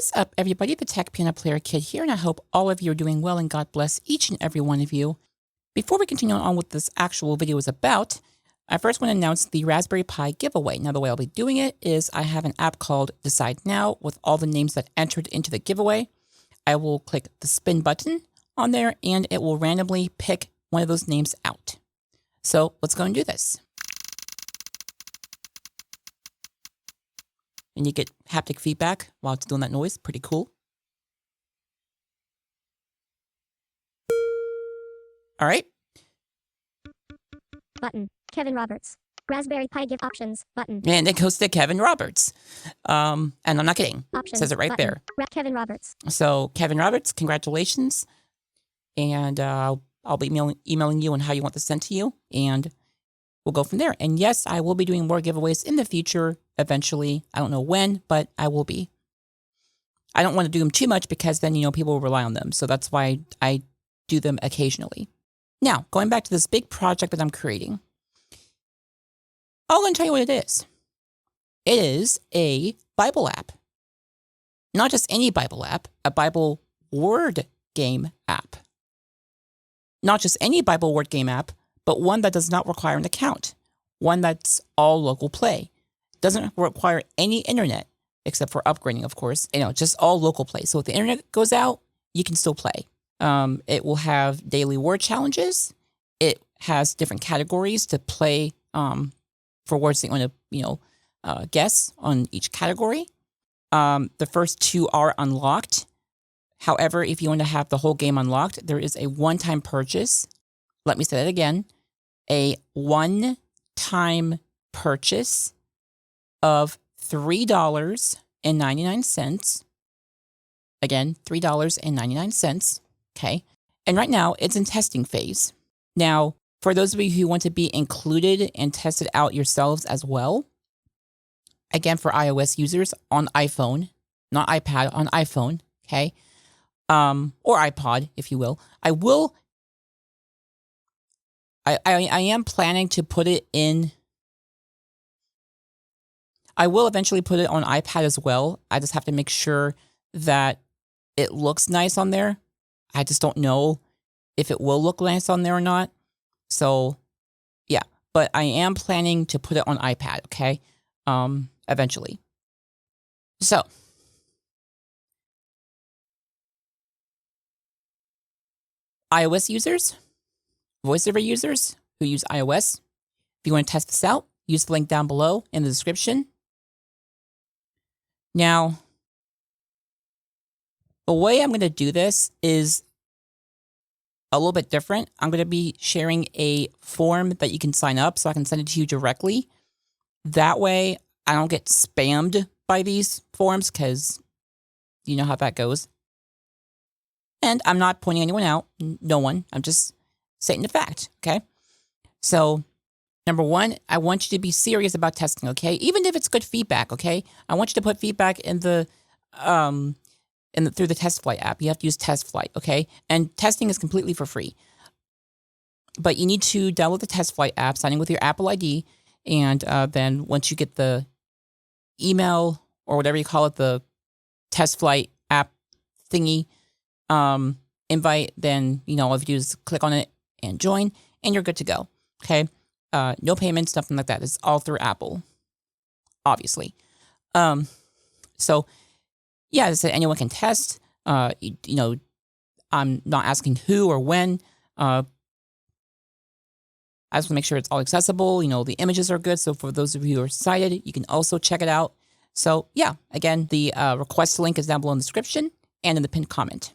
What is up, everybody? The Tech Piano Player Kid here, and I hope all of you are doing well and God bless each and every one of you. Before we continue on what this actual video is about, I first want to announce the Raspberry Pi giveaway. Now, the way I'll be doing it is I have an app called Decide Now with all the names that entered into the giveaway. I will click the spin button on there, and it will randomly pick one of those names out. So let's go and do this. And you get haptic feedback while it's doing that noise. Pretty cool. All right. Button. Kevin Roberts. Raspberry Pi gift options. Button. And it goes to Kevin Roberts. And I'm not kidding. Options. It says it right button. there. Kevin Roberts. So Kevin Roberts, congratulations. And I'll be emailing you on how you want this sent to you. And we'll go from there. And yes, I will be doing more giveaways in the future eventually. I don't know when, but I will be. I don't want to do them too much because then, people will rely on them. So that's why I do them occasionally. Now, going back to this big project that I'm creating. I'm going to tell you what it is. It is a Bible app. Not just any Bible app, a Bible word game app. Not just any Bible word game app, but one that does not require an account. One that's all local play. Doesn't require any internet, except for upgrading, of course. Just all local play. So if the internet goes out, you can still play. It will have daily word challenges. It has different categories to play for words that you want to, guess on each category. The first two are unlocked. However, if you want to have the whole game unlocked, there is a one-time purchase. Let me say that again. A one-time purchase of $3.99. Again, $3.99. Okay. And right now, it's in testing phase. Now, for those of you who want to be included and test it out yourselves as well, again, for iOS users on iPhone, not iPad, on iPhone, okay, or iPod, if you will, I am planning to put it in. I will eventually put it on iPad as well. I just have to make sure that it looks nice on there. I just don't know if it will look nice on there or not. So, yeah. But I am planning to put it on iPad, okay? Eventually. So, iOS users, VoiceOver users who use iOS, if you want to test this out, use the link down below in the description. Now, the way I'm going to do this is a little bit different. I'm going to be sharing a form that you can sign up so I can send it to you directly. That way, I don't get spammed by these forms because you know how that goes. And I'm not pointing anyone out. No one. I'm just stating the fact, okay? So, number one, I want you to be serious about testing, okay? Even if it's good feedback, okay? I want you to put feedback in the through the TestFlight app. You have to use TestFlight, okay? And testing is completely for free. But you need to download the TestFlight app, sign in with your Apple ID, and then once you get the email or whatever you call it, the TestFlight app thingy invite, then all you do is click on it and join, and you're good to go, okay? No payments, nothing like that. It's all through Apple, obviously. So, yeah, as I said, anyone can test. I'm not asking who or when. I just want to make sure it's all accessible. The images are good. So for those of you who are sighted, you can also check it out. So, yeah, again, the request link is down below in the description and in the pinned comment.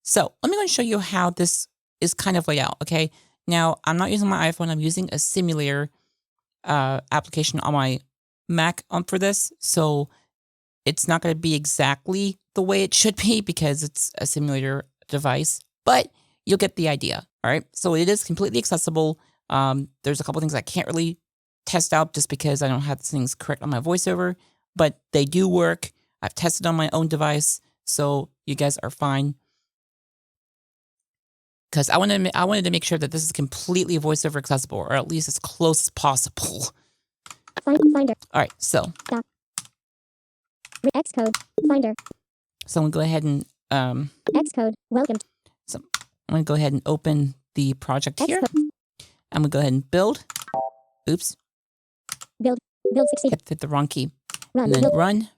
So let me go and show you how this is kind of laid out, okay? Now, I'm not using my iPhone. I'm using a simulator application on my Mac for this. So it's not going to be exactly the way it should be because it's a simulator device, but you'll get the idea, all right? So it is completely accessible. There's a couple things I can't really test out just because I don't have things correct on my VoiceOver, but they do work. I've tested on my own device, so you guys are fine. Because I wanted to make sure that this is completely VoiceOver accessible, or at least as close as possible. Finder. All right, so Xcode. Finder. So I'm going to go ahead and Xcode. Welcome. so I'm going to go ahead and open the project here. Xcode. I'm going to go ahead and build. Oops. Build succeed. Hit the wrong key. Run. And then Build. run.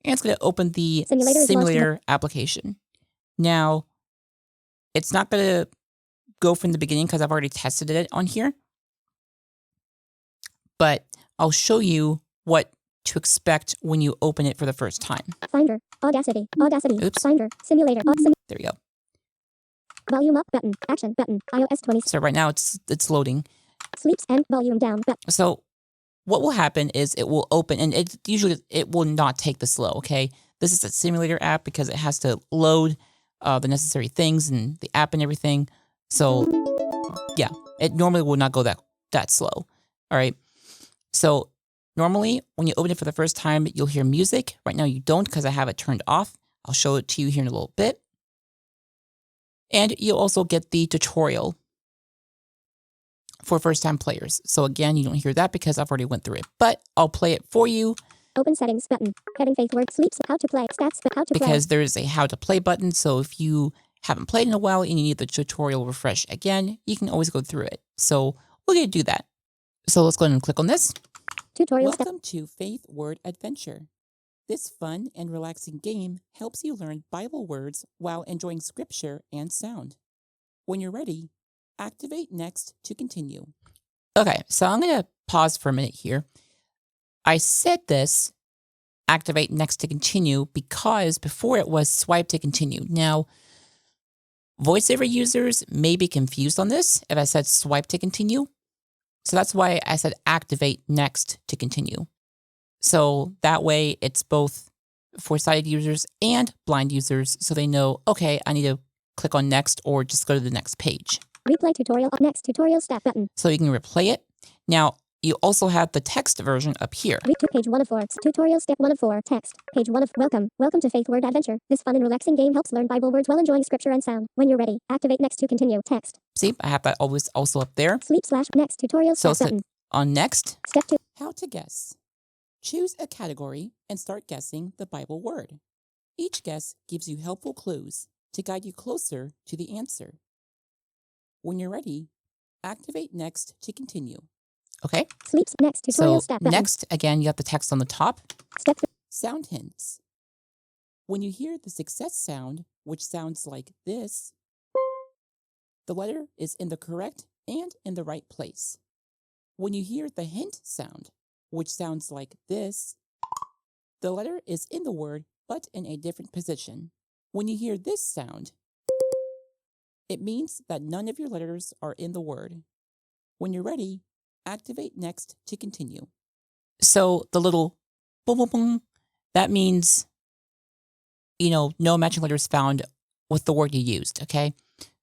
And it's going to open the Simulator is launched. simulator application. Now, it's not going to go from the beginning because I've already tested it on here. But I'll show you what to expect when you open it for the first time. Finder. Audacity. Oops. Finder. Simulator. There we go. Volume up button. Action button. iOS 20. So right now it's loading. Sleeps and volume down button. So what will happen is it will open, and it will not take this slow, okay? This is a simulator app because it has to load the necessary things and the app and everything. So yeah, it normally will not go that slow. All right. So normally when you open it for the first time, you'll hear music. Right now you don't because I have it turned off. I'll show it to you here in a little bit. And you'll also get the tutorial for first-time players. So again, you don't hear that because I've already went through it, but I'll play it for you. Open settings button. Heading faith word sleeps. How to play. Stats. How to play. Because there is a how to play button. So if you haven't played in a while and you need the tutorial refresh again, you can always go through it. So we're going to do that. So let's go ahead and click on this. Tutorial. Welcome to Faith Word Adventure. This fun and relaxing game helps you learn Bible words while enjoying scripture and sound. When you're ready, activate next to continue. Okay, so I'm going to pause for a minute here. I said this, activate next to continue, because before it was swipe to continue. Now, voiceover users may be confused on this if I said swipe to continue. So that's why I said activate next to continue. So that way it's both for sighted users and blind users, so they know, okay, I need to click on next or just go to the next page. Replay tutorial. Next tutorial step button. So you can replay it. Now, you also have the text version up here. Read to page 1 of 4. Tutorial step 1 of 4. Text. Page 1 of welcome. Welcome to Faith Word Adventure. This fun and relaxing game helps learn Bible words while enjoying scripture and sound. When you're ready, activate next to continue. Text. See, I have that always also up there. Sleep / next tutorial So step button. on next, Step 2. how to guess. Choose a category and start guessing the Bible word. Each guess gives you helpful clues to guide you closer to the answer. When you're ready, activate next to continue. Okay? Sleep next tutorial So step button. next, again, you have the text on the top. Step 3. Sound hints. When you hear the success sound, which sounds like this, the letter is in the correct and in the right place. When you hear the hint sound, which sounds like this, the letter is in the word but in a different position. When you hear this sound, it means that none of your letters are in the word. When you're ready, activate next to continue. So the little boom, boom, boom, that means, no matching letters found with the word you used, okay?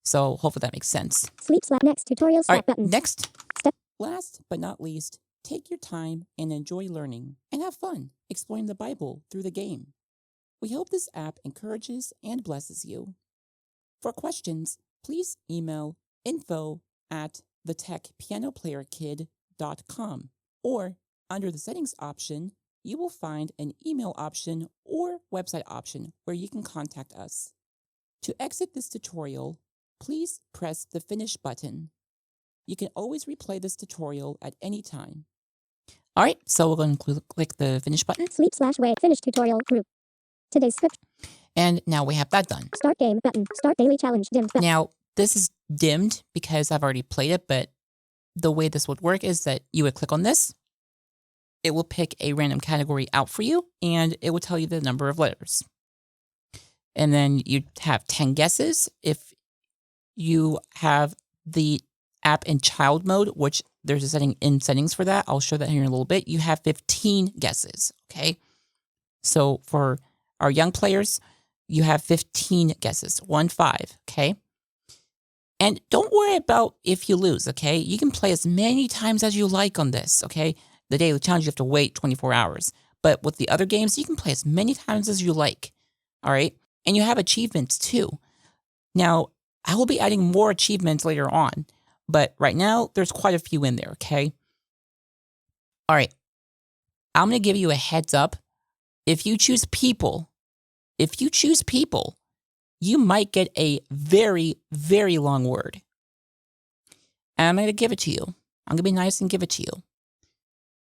So hopefully that makes sense. Sleep next tutorial All step right, button. next. Step. Last but not least, take your time and enjoy learning and have fun exploring the Bible through the game. We hope this app encourages and blesses you. For questions, please email info@TheTechPianoPlayerKid.com, or under the settings option, you will find an email option or website option where you can contact us. To exit this tutorial, please press the finish button. You can always replay this tutorial at any time. All right, so we're going to click the finish button. Sleep / wait. Finish tutorial group. Today's script. And now we have that done. Start game button. Start daily challenge dimmed button. Now, this is dimmed because I've already played it, but the way this would work is that you would click on this. It will pick a random category out for you, and it will tell you the number of letters. And then you have 10 guesses. If you have the app in child mode, which there's a setting in settings for that, I'll show that here in a little bit, you have 15 guesses, okay? So for our young players, you have 15 guesses, 1-5, okay? And don't worry about if you lose, okay? You can play as many times as you like on this, okay? The daily challenge, you have to wait 24 hours. But with the other games, you can play as many times as you like, all right? And you have achievements too. Now, I will be adding more achievements later on, but right now, there's quite a few in there, okay? All right. I'm going to give you a heads up. If you choose people, If you choose people, you might get a very, very long word. And I'm going to give it to you. I'm going to be nice and give it to you.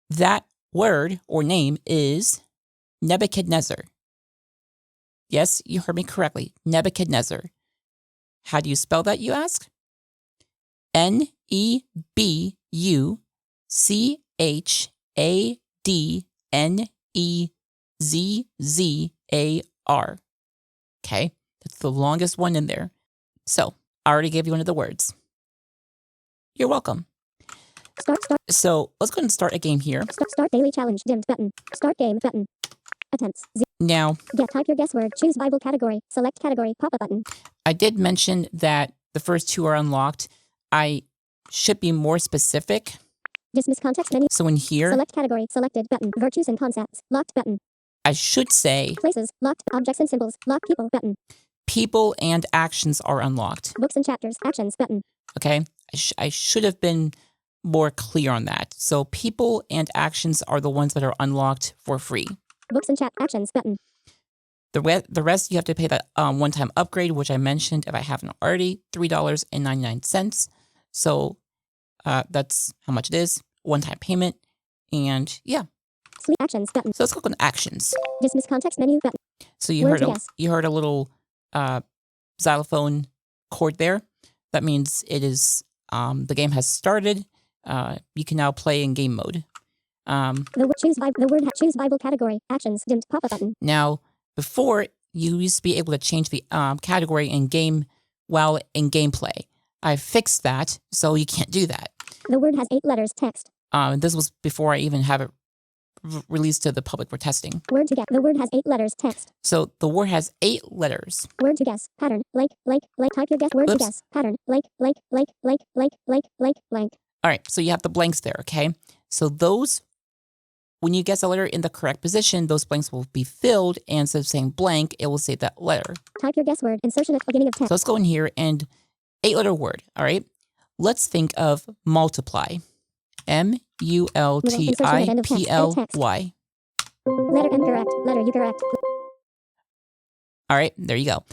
That word or name is Nebuchadnezzar. Yes, you heard me correctly. Nebuchadnezzar. How do you spell that, you ask? Nebuchadnezzar. Okay, that's the longest one in there. So, I already gave you one of the words. You're welcome. Start. So, let's go ahead and start a game here. Start daily challenge. Dimmed button. Start game button. Attempts. Now, Type your guess word. Choose Bible category. Select category. Pop-up button. I did mention that the first two are unlocked. I should be more specific. Dismiss context menu. So in here, Select category. Selected button. Virtues and concepts. Locked button. I should say Places. Locked. Objects and symbols. Locked people button. people and actions are unlocked. Books and chapters. Actions button. Okay, I should have been more clear on that. So people and actions are the ones that are unlocked for free. Books and chat. Actions button. The rest you have to pay that one-time upgrade, which I mentioned if I haven't already, $3.99. So that's how much it is, one-time payment, and yeah. Sleep actions button. So let's click on actions. Dismiss context menu button. So you Word heard to guess. you heard a little xylophone chord there. That means it is the game has started. You can now play in game mode. Choose Bible category. Actions dimmed. Pop-up button. Now, before you used to be able to change the category in game while in gameplay. I fixed that, so you can't do that. The word has 8 letters. Text. This was before I even have it released to the public for testing. Word to guess. The word has 8 letters. Text. So the word has 8 letters. Word to guess. Pattern. Like. Type your guess. Word to guess. Pattern. Like. Blank. All right, so you have the blanks there, okay? So those, when you guess a letter in the correct position, those blanks will be filled, and instead of saying blank, it will say that letter. Type your guess word. Insertion at beginning of text. So let's go in here and 8-letter word, all right? Let's think of multiply. multiply. Letter M correct. Letter U correct. All right, there you go.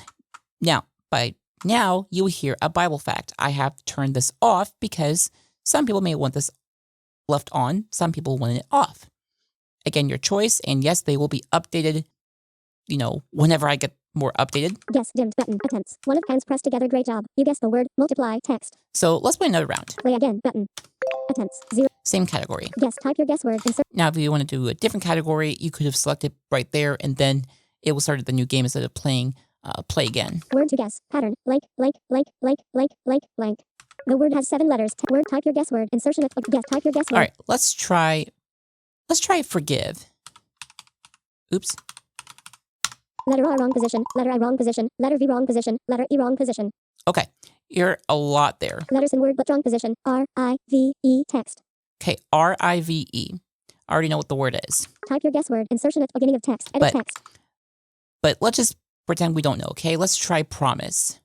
Now, by now, you will hear a Bible fact. I have turned this off because some people may want this left on. Some people want it off. Again, your choice. And yes, they will be updated, whenever I get more updated. Guess dimmed button. Attempts. 1 of hands pressed together. Great job. You guessed the word multiply. Text. So let's play another round. Play again button. Attempts. 0. Same category. Guess. Type your guess word. Insert. Now, if you want to do a different category, you could have selected right there, and then it will start the new game instead of playing play again. Word to guess. Pattern. Like. Blank. The word has 7 letters. Word. Type your guess word. Insertion at guess. Type your guess word. All right, let's try forgive. Oops. Letter R wrong position. Letter I wrong position. Letter V wrong position. Letter E wrong position. Okay, you're a lot there. Letters in word but wrong position. R-I-V-E text. Okay, R-I-V-E. I already know what the word is. Type your guess word. Insertion at beginning of text. Edit text. But let's just pretend we don't know, okay? Let's try promise.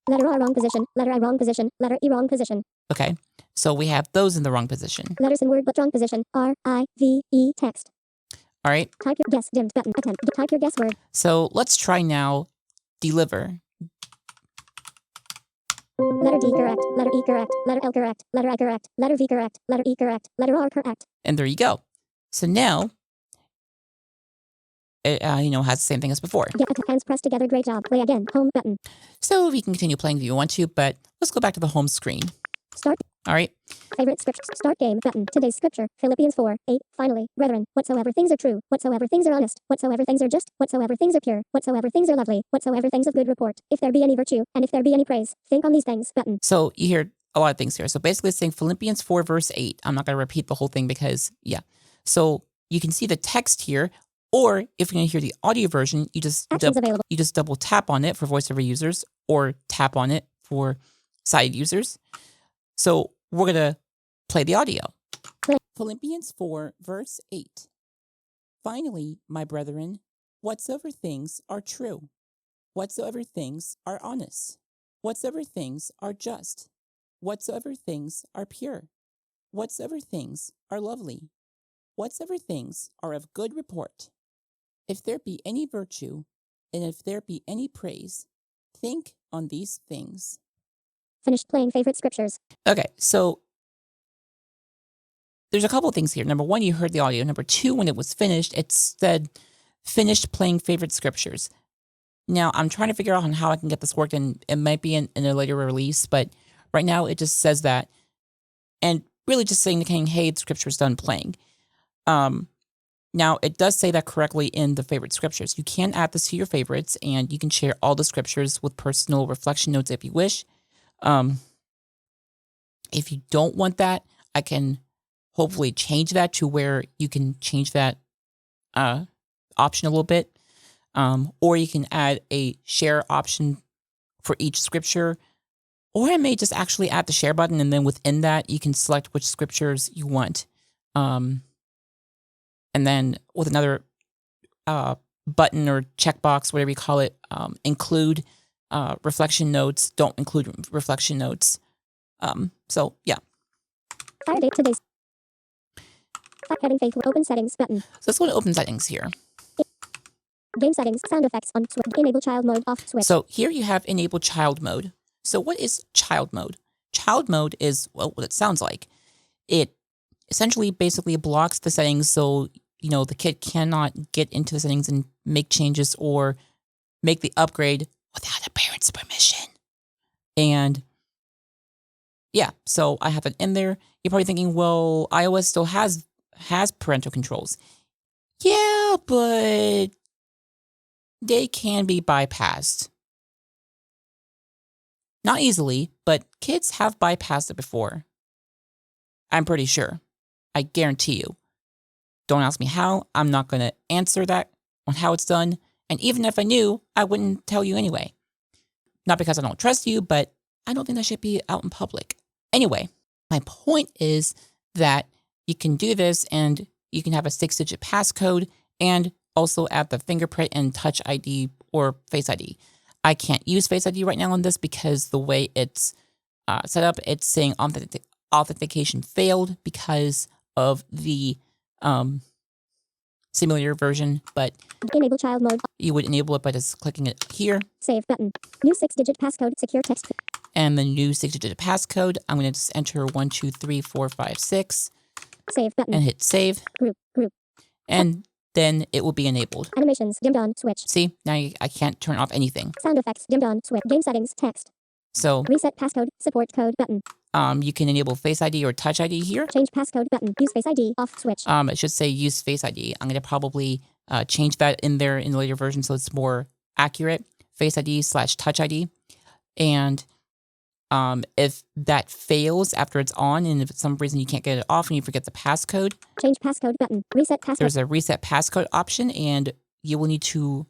Letter R wrong position. Letter I wrong position. Letter E wrong position. Okay, so we have those in the wrong position. Letters in word but wrong position. R-I-V-E text. All right. Type your guess dimmed button. Attempt. Type your guess word. So let's try now deliver. Letter D correct. Letter E correct. Letter L correct. Letter I correct. Letter V correct. Letter E correct. Letter R correct. And there you go. So now, it has the same thing as before. Get hands pressed together. Great job. Play again. Home button. So we can continue playing if you want to, but let's go back to the home screen. Start. All right. Favorite scripture. Start game button. Today's scripture. Philippians 4:8. Finally, brethren, whatsoever things are true, whatsoever things are honest, whatsoever things are just, whatsoever things are pure, whatsoever things are lovely, whatsoever things of good report, if there be any virtue, and if there be any praise, think on these things button. So you hear a lot of things here. So basically it's saying Philippians 4 verse 8. I'm not going to repeat the whole thing because, yeah. So you can see the text here, or if you're going to hear the audio version, you just double tap on it for voiceover users or tap on it for sighted users. So we're going to play the audio. Philippians 4 verse 8. Finally, my brethren, whatsoever things are true, whatsoever things are honest, whatsoever things are just, whatsoever things are pure, whatsoever things are lovely, whatsoever things are of good report, If there be any virtue, and if there be any praise, think on these things. Finished playing favorite scriptures. Okay, so there's a couple of things here. Number one, you heard the audio. Number two, when it was finished, it said finished playing favorite scriptures. Now, I'm trying to figure out on how I can get this worked, and it might be in a later release, but right now it just says that. And really just saying, hey, the scripture's done playing. Now, it does say that correctly in the favorite scriptures. You can add this to your favorites, and you can share all the scriptures with personal reflection notes if you wish. If you don't want that, I can hopefully change that to where you can change that option a little bit. Or you can add a share option for each scripture. Or I may just actually add the share button, and then within that, you can select which scriptures you want. And then with another button or checkbox, whatever you call it, include reflection notes, don't include reflection notes. So, yeah. Fire date today's. Having faith will open settings button. So let's go to open settings here. Game settings, sound effects on switch. Enable child mode off switch. So here you have enable child mode. So what is child mode? Child mode is, well, what it sounds like. It essentially basically blocks the settings so, the kid cannot get into the settings and make changes or make the upgrade without a parent's permission. And yeah, so I have it in there. You're probably thinking, well, iOS still has parental controls. Yeah, but they can be bypassed. Not easily, but kids have bypassed it before. I'm pretty sure. I guarantee you. Don't ask me how. I'm not going to answer that on how it's done. And even if I knew, I wouldn't tell you anyway. Not because I don't trust you, but I don't think that should be out in public. Anyway, my point is that you can do this and you can have a 6-digit passcode and also add the fingerprint and touch ID or Face ID. I can't use Face ID right now on this because the way it's set up, it's saying authentication failed because of the simulator version, but enable child mode. You would enable it by just clicking it here. Save button. New 6-digit passcode, secure text. And the new 6-digit passcode, I'm going to just enter 1, 2, 3, 4, 5, 6. Save button. And hit save. Group. And then it will be enabled. Animations, dimmed on, switch. See, now I can't turn off anything. Sound effects, dimmed on, switch. Game settings, text. So reset passcode, support code button. You can enable Face ID or Touch ID here. Change passcode button. Use Face ID off switch. It should say use Face ID. I'm going to probably change that in there in the later version so it's more accurate. Face ID / Touch ID. And if that fails after it's on and if for some reason you can't get it off and you forget the passcode. Change passcode button. Reset passcode. There's a reset passcode option and you will need to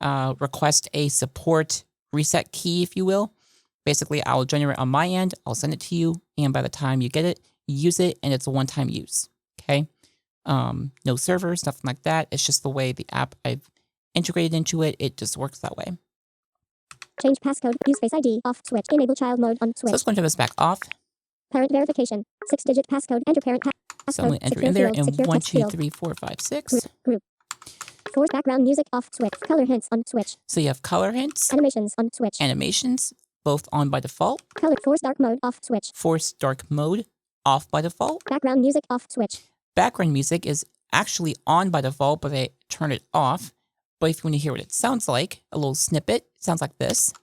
request a support reset key, if you will. Basically, I'll generate on my end, I'll send it to you, and by the time you get it, you use it, and it's a one-time use, okay? No servers, nothing like that. It's just the way the app I've integrated into it. It just works that way. Change passcode, use Face ID, off switch, enable child mode on switch. So let's go and turn this back off. Parent verification, 6-digit passcode, enter parent passcode. So I'm going to enter in there, and 1, 2, 3, 4, 5, 6. Group. Force background music off switch, color hints on switch. So you have color hints. Animations on switch. Animations. Both on by default. Color force dark mode off switch. Force dark mode off by default. Background music off switch. Background music is actually on by default, but I turn it off. But if you want to hear what it sounds like, a little snippet, it sounds like this.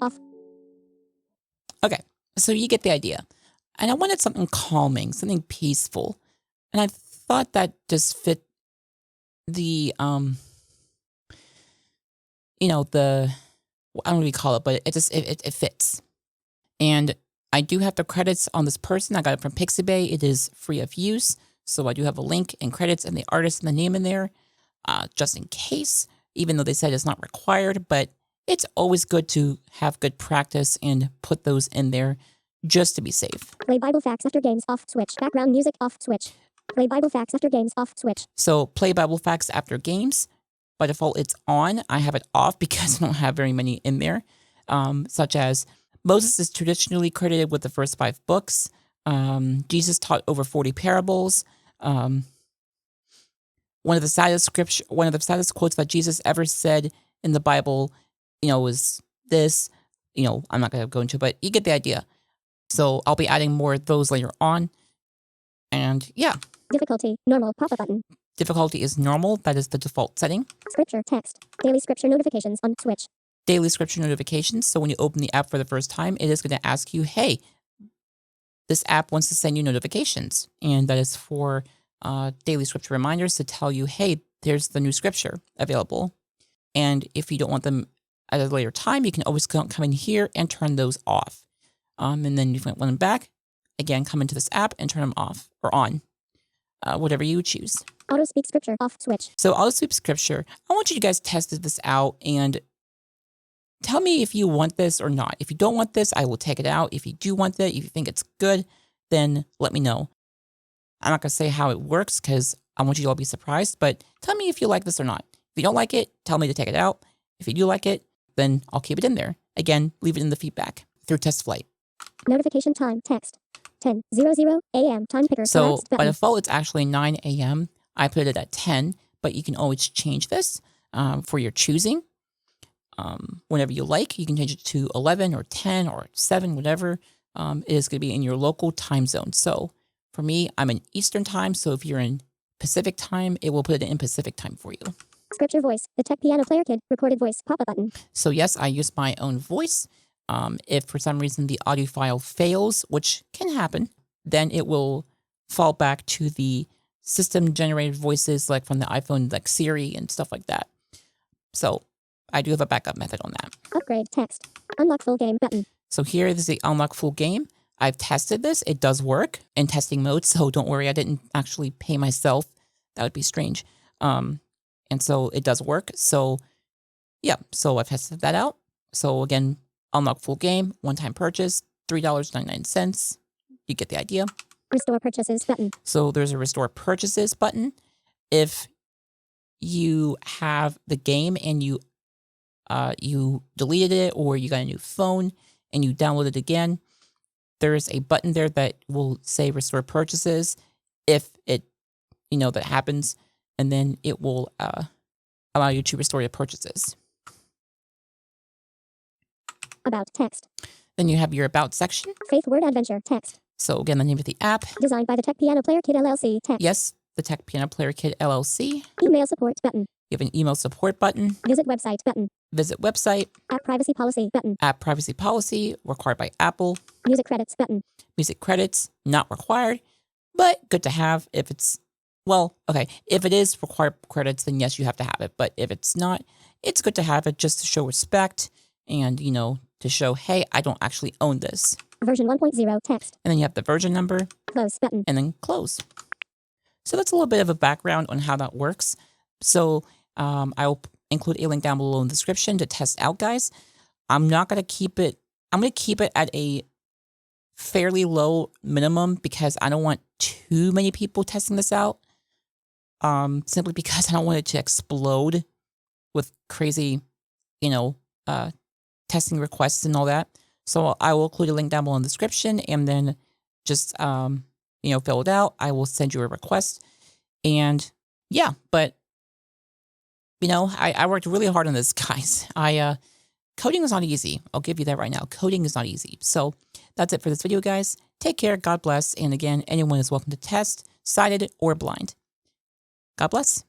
Off. Okay, so you get the idea. And I wanted something calming, something peaceful. And I thought that just fit the, I don't know what you call it, but it fits. And I do have the credits on this person. I got it from Pixabay. It is free of use. So I do have a link and credits and the artist and the name in there, just in case. even though they said it's not required, but it's always good to have good practice and put those in there just to be safe. Play Bible facts after games off switch. Background music off switch. Play Bible facts after games off switch. So play Bible facts after games. By default, it's on. I have it off because I don't have very many in there, such as Moses is traditionally credited with the first 5 books. Jesus taught over 40 parables. One of the saddest quotes that Jesus ever said in the Bible, was this. I'm not going to go into it, but you get the idea. So I'll be adding more of those later on. And yeah. Difficulty, normal, pop-up button. Difficulty is normal. That is the default setting. Scripture, text, daily scripture notifications on switch. Daily scripture notifications. So when you open the app for the first time, it is going to ask you, hey, this app wants to send you notifications. And that is for daily scripture reminders to tell you, hey, there's the new scripture available. And if you don't want them at a later time, you can always come in here and turn those off. And then if you want them back, again, come into this app and turn them off or on, whatever you choose. Auto speak scripture off switch. So auto speak scripture, I want you guys to test this out and tell me if you want this or not. If you don't want this, I will take it out. If you do want it, if you think it's good, then let me know. I'm not going to say how it works because I want you all to be surprised, but tell me if you like this or not. If you don't like it, tell me to take it out. If you do like it, then I'll keep it in there. Again, leave it in the feedback through test flight. Notification time, text, 10:00 a.m. time picker. So by default, it's actually 9 a.m. I put it at 10, but you can always change this for your choosing. Whenever you like, you can change it to 11 or 10 or 7, whatever. It is going to be in your local time zone. So for me, I'm in Eastern time. So if you're in Pacific time, it will put it in Pacific time for you. Scripture voice, the Tech Piano Player Kid, recorded voice, pop-up button. So yes, I use my own voice. If for some reason the audio file fails, which can happen, then it will fall back to the system-generated voices like from the iPhone, like Siri and stuff like that. So I do have a backup method on that. Upgrade text. Unlock full game button. So here is the unlock full game. I've tested this. It does work in testing mode. So don't worry, I didn't actually pay myself. That would be strange. And so it does work. So yeah, so I've tested that out. So again, unlock full game, one-time purchase, $3.99. You get the idea. Restore purchases button. So there's a restore purchases button. If you have the game and you deleted it or you got a new phone and you download it again, there's a button there that will say restore purchases if it, that happens, and then it will allow you to restore your purchases. About text. Then you have your about section. Faith Word Adventure text. So again, the name of the app. Designed by the Tech Piano Player Kid LLC text. Yes, the Tech Piano Player Kid LLC. Email support button. You have an email support button. Visit website button. Visit website. App privacy policy button. App privacy policy required by Apple. Music credits button. Music credits not required, but good to have if it's, well, okay. If it is required credits, then yes, you have to have it. But if it's not, it's good to have it just to show respect and, to show, hey, I don't actually own this. Version 1.0 text. And then you have the version number. Close button. And then close. So that's a little bit of a background on how that works. So I will include a link down below in the description to test out, guys. I'm going to keep it at a fairly low minimum because I don't want too many people testing this out. Simply because I don't want it to explode with crazy, testing requests and all that. So I will include a link down below in the description and then just, fill it out. I will send you a request. And yeah, but, I worked really hard on this, guys. Coding is not easy. I'll give you that right now. Coding is not easy. So that's it for this video, guys. Take care. God bless. And again, anyone is welcome to test, sighted or blind. God bless.